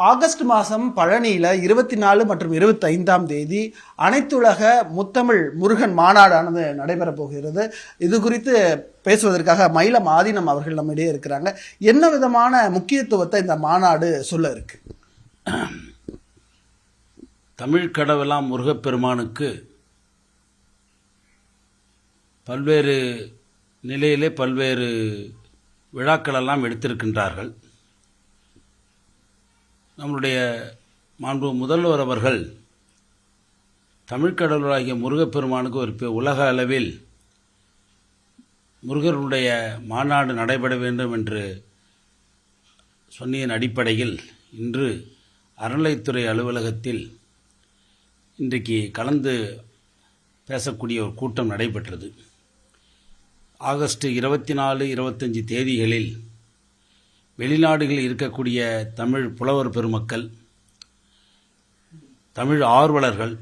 August மாதம் பழனியில் 24 மற்றும் 25ஆம் தேதி அனைத்துலக முத்தமிழ் முருகன் மாநாடானது நடைபெறப் போகிறது. இது குறித்து பேசுவதற்காக மயிலம் ஆதீனம் அவர்கள் நம்மிடையே இருக்கிறாங்க. என்ன விதமான முக்கியத்துவத்தை இந்த மாநாடு சொல்ல இருக்கு? தமிழ் கடவுளாம் முருகப்பெருமானுக்கு பல்வேறு நிலையிலே பல்வேறு விழாக்களெல்லாம் எடுத்திருக்கின்றார்கள். நம்முடைய மாண்பு முதல்வர் அவர்கள் தமிழ்க்கடவுளாகிய முருகப்பெருமானுக்கு ஒரு உலக அளவில் முருகனுடைய மாநாடு நடைபெற வேண்டும் என்று சொன்னியின் அடிப்படையில் இன்று அறநிலைத்துறை அலுவலகத்தில் இன்றைக்கு கலந்து பேசக்கூடிய ஒரு கூட்டம் நடைபெற்றது. ஆகஸ்ட் 24, 25 தேதிகளில் வெளிநாடுகளில் இருக்கக்கூடிய தமிழ் புலவர் பெருமக்கள், தமிழ் ஆர்வலர்கள்,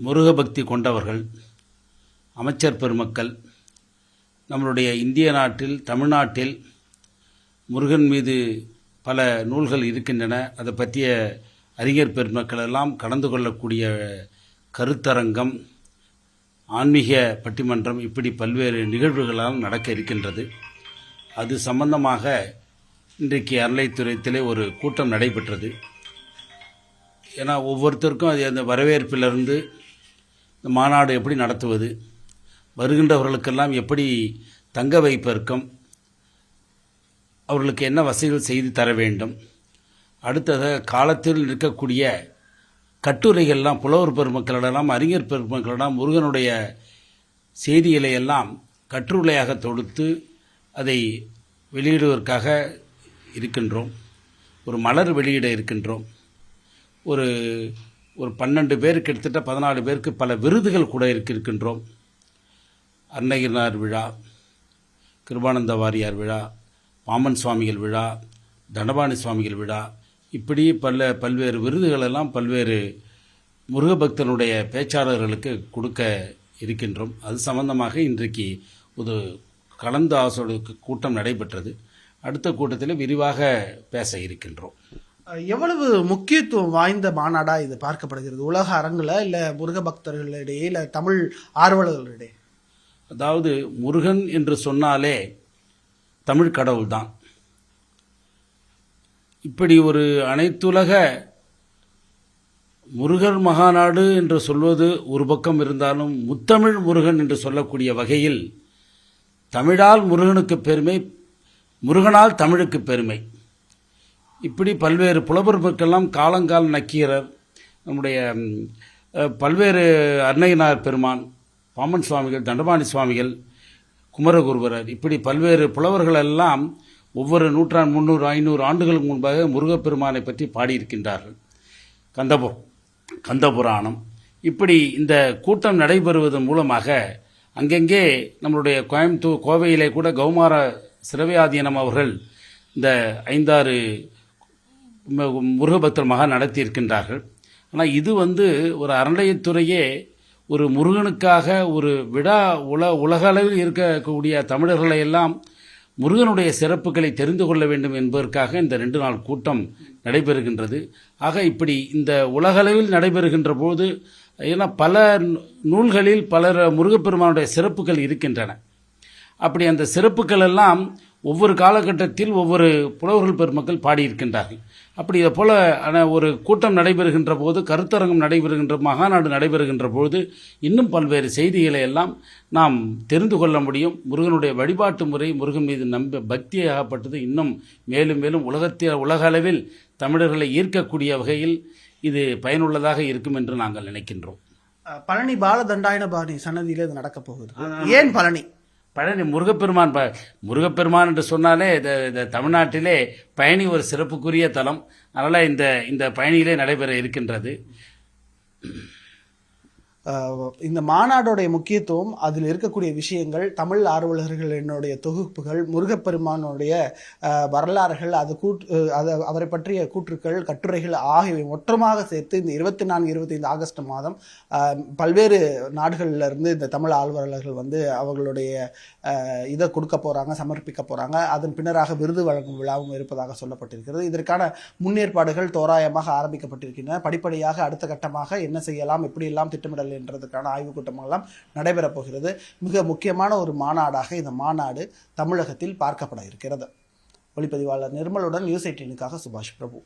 முருகபக்தி கொண்டவர்கள், அமைச்சர் பெருமக்கள், நம்மளுடைய இந்திய நாட்டில் தமிழ்நாட்டில் முருகன் மீது பல நூல்கள் இருக்கின்றன, அதை பற்றிய அறிஞர் பெருமக்கள் எல்லாம் கலந்து கொள்ளக்கூடிய கருத்தரங்கம், ஆன்மீக பட்டிமன்றம், இப்படி பல்வேறு நிகழ்வுகளால் நடக்க இருக்கின்றது. அது சம்பந்தமாக இன்றைக்கு அறநிலைத்துறையிலே ஒரு கூட்டம் நடைபெற்றது. ஏன்னா ஒவ்வொருத்தருக்கும் அது அந்த வரவேற்பிலிருந்து இந்த மாநாடு எப்படி நடத்துவது, வருகின்றவர்களுக்கெல்லாம் எப்படி தங்க வைப்பதற்கும் அவர்களுக்கு என்ன வசதிகள் செய்து தர வேண்டும், அடுத்ததாக காலத்தில் இருக்கக்கூடிய கட்டுரைகள்லாம் புலவர் பெருமக்களிடம், அறிஞர் பெருமக்களிடம் முருகனுடைய செய்திகளை எல்லாம் கட்டுரையாக தொடுத்து அதை வெளியிடுவதற்காக இருக்கின்றோம். ஒரு மலர் வெளியிட இருக்கின்றோம். ஒரு 12 பேருக்கு, கிட்டத்தட்ட 14 பேருக்கு பல விருதுகள் கூட இருக்கின்றோம். அருணகிரிநாதர் விழா, கிருபானந்த வாரியார் விழா, பாமன் சுவாமிகள் விழா, தண்டபாணி சுவாமிகள் விழா, இப்படி பல்வேறு விருதுகளெல்லாம் பல்வேறு முருகபக்தனுடைய பேச்சாளர்களுக்கு கொடுக்க இருக்கின்றோம். அது சம்பந்தமாக இன்றைக்கு ஒரு கலந்து ஆலோசனை கூட்டம் நடைபெற்றது. அடுத்த கூட்டத்தில் விரிவாக பேச இருக்கின்றோம். எவ்வளவு முக்கியத்துவம் வாய்ந்த மாநாடா இது பார்க்கப்படுகிறது? உலக அரங்குல, இல்ல முருக பக்தர்களிடையே, இல்ல தமிழ் ஆர்வலர்களிடையே? அதாவது முருகன் என்று சொன்னாலே தமிழ் கடவுள் தான். இப்படி ஒரு அனைத்துலக முருகர் மகாநாடு என்று சொல்வது ஒரு பக்கம் இருந்தாலும், முத்தமிழ் முருகன் என்று சொல்லக்கூடிய வகையில் தமிழால் முருகனுக்கு பெருமை, முருகனால் தமிழுக்கு பெருமை, இப்படி பல்வேறு புலவர்களுக்கெல்லாம் காலங்கால் நக்கீரர், நம்முடைய பல்வேறு அருணகிரிநாதர் பெருமான், பாமன் சுவாமிகள், தண்டபாணி சுவாமிகள், குமரகுருபரர், இப்படி பல்வேறு புலவர்களெல்லாம் ஒவ்வொரு 100, 300, 500 ஆண்டுகளுக்கு முன்பாக முருகப்பெருமானை பற்றி பாடியிருக்கின்றார்கள். கந்தபுராணம். இப்படி இந்த கூட்டம் நடைபெறுவதன் மூலமாக அங்கங்கே நம்மளுடைய கோயம்புத்தூர், கோவையிலே கூட கௌமார சிரவியாதீனம் அவர்கள் இந்த 5-6 முருகபக்தர் மகா நடத்தியிருக்கின்றார்கள். ஆனால் இது ஒரு அறநிலையத்துறையே ஒரு முருகனுக்காக ஒரு விழா உலக அளவில் இருக்கக்கூடிய தமிழர்களை எல்லாம் முருகனுடைய சிறப்புகளை தெரிந்து கொள்ள வேண்டும் என்பதற்காக இந்த 2 நாள் கூட்டம் நடைபெறுகின்றது. ஆக இப்படி இந்த உலகளவில் நடைபெறுகின்ற போது, ஏன்னா பல நூல்களில் பலர் முருகப்பெருமானுடைய சிறப்புகள் இருக்கின்றன. அப்படி அந்த சிறப்புகள் எல்லாம் ஒவ்வொரு காலகட்டத்தில் ஒவ்வொரு புலவர்கள் பெருமக்கள் பாடியிருக்கின்றார்கள். அப்படி இதை போல ஒரு கூட்டம் நடைபெறுகின்ற போது, கருத்தரங்கம் நடைபெறுகின்ற, மகாநாடு நடைபெறுகின்ற போது இன்னும் பல்வேறு செய்திகளை எல்லாம் நாம் தெரிந்து கொள்ள முடியும். முருகனுடைய வழிபாட்டு முறை, முருகன் மீது பக்தியாகப்பட்டது இன்னும் மேலும் மேலும் உலக அளவில் தமிழர்களை ஈர்க்கக்கூடிய வகையில் இது பயனுள்ளதாக இருக்கும் என்று நாங்கள் நினைக்கின்றோம். பழனி பாலதண்டாயுதபாணி சன்னதியிலே இது நடக்க போகுது. ஏன் பழனி? பழனி முருகப்பெருமான் என்று சொன்னாலே இந்த தமிழ்நாட்டிலே பழனி ஒரு சிறப்புக்குரிய தலம். அதனால் இந்த பழனியிலே நடைபெற இருக்கின்றது. இந்த மாநாடுடைய முக்கியத்துவம், அதில் இருக்கக்கூடிய விஷயங்கள், தமிழ் ஆர்வலர்களினுடைய தொகுப்புகள், முருகப்பெருமானுடைய வரலாறுகள், அது அவரை பற்றிய கூற்றுக்கள், கட்டுரைகள் ஆகியவை மொத்தமாக சேர்த்து இந்த 24-25 ஆகஸ்ட் மாதம் பல்வேறு நாடுகளில் இருந்து இந்த தமிழ் ஆர்வலர்கள் வந்து அவர்களுடைய இதை கொடுக்க போறாங்க, சமர்ப்பிக்க போறாங்க. அதன் பின்னராக விருது வழங்கும் விழாவும் இருப்பதாக சொல்லப்பட்டிருக்கிறது. இதற்கான முன்னேற்பாடுகள் தோராயமாக ஆரம்பிக்கப்பட்டிருக்கின்றன. படிப்படியாக அடுத்த கட்டமாக என்ன செய்யலாம், எப்படி எல்லாம் திட்டமிடல் என்றதுக்கான ஆய்வுக் கூட்டமெல்லாம் நடைபெறப் போகிறது. மிக முக்கியமான ஒரு மாநாடாக இந்த மாநாடு தமிழகத்தில் பார்க்கப்பட இருக்கிறது. ஒளிப்பதிவாளர் நிர்மலுடன் நியூஸ் 18க்காக சுபாஷ் பிரபு.